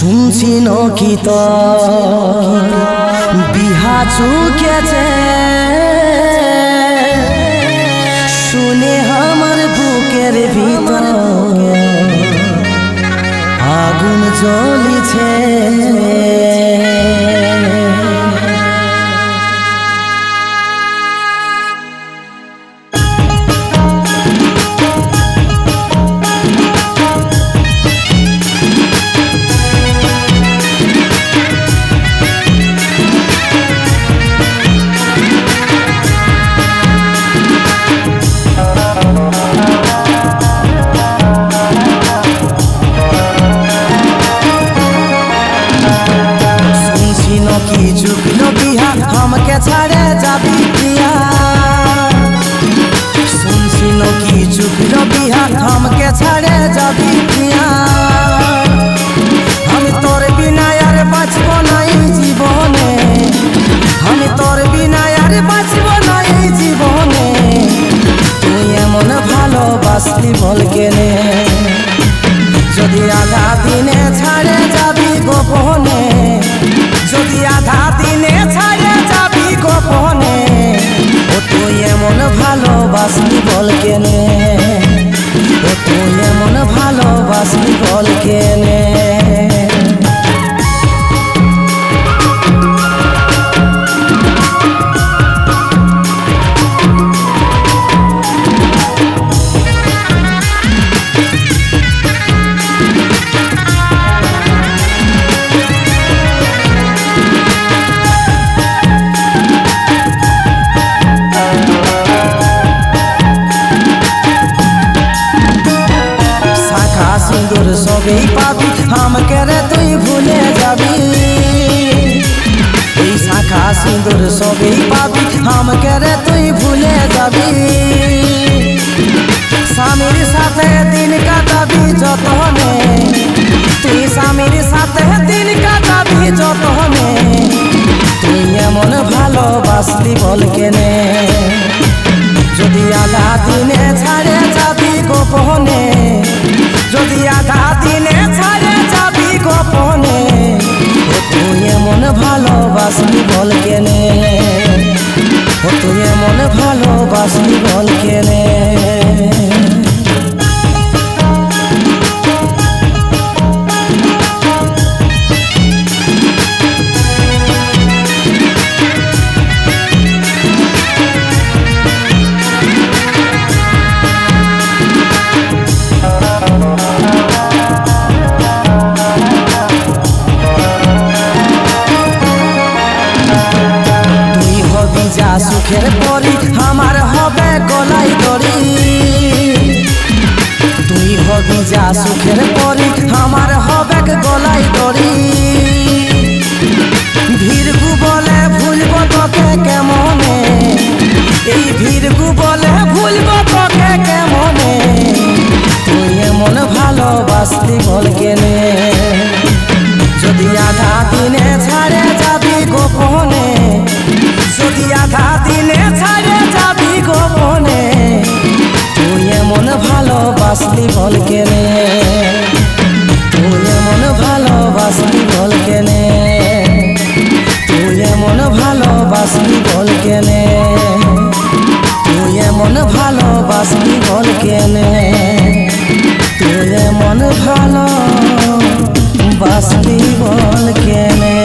শুনছি নকি তোর বিহা চুকেছে, শুনে আমার বুকের ভিতর আগুন জ্বলিছে। কি চুকলো বিহা हमके ছাড়ে যাবি প্রিয়া, শুনছি কি চুকলো বিহা हमके ছাড়ে যাবি প্রিয়া। আমি তোর বিনা আর বাঁচব না এই জীবনে, আমি তোর বিনা আর বাঁচব না এই জীবনে। তুই এমন ভালোবাসলি বল কেনে, যদি আধা দিনে ছাড়ে যাবি গোপনে, যদি আধা দিনে ছাড়ে যাবি গোপনে। ও তুই এমন ভালোবাসলি বল কেনে, ও তুই এমন ভালোবাসলি বল কেনে। সিঁদুর সবই পাবি हमके রে তুই ভুলে যাবি, এই শাখা সিঁদুর সবই পাবি हमके রে তুই ভুলে যাবি। স্বামীর সাথে দিন কাটাবি যতনে, তুই স্বামীর সাথে দিন কাটাবি যতনে। তুই এমন ভালোবাসলি বল কেনে, যদি আধা দিনে ছাড়ে যাবি গোপনে, যদি আধা দিনে ছাড়ে যাবি গোপনে। ও তুই এমন ভালোবাসলি বল কেনে, ও তুই এমন ভালোবাসলি বল কেনে। যা সুখের পরি আমার হবে গলায় দড়ি, তুই হবি যা সুখের পরি আমার হবে গলায় দড়ি। ভিড়গু বলে ভুলব তোকে কেমনে, এই ভিড়গু বলে ভুলব তোকে কেমনে। তুই এমন ভালোবাসলি বল কেনে, যদি আধা দিনে ছাড়ে যাবি গোপনে, যদি আধা দিনে ছাড়ে যাবি গোপনে। তুই এমন ভালোবাসলি বল কেনে, তুই এমন ভালোবাসলি বল কেনে, তুই এমন ভালোবাসলি বল কেনে, তুই এমন ভালোবাসলি বল কেনে, তুই এমন ভালোবাসলি বল কেনে।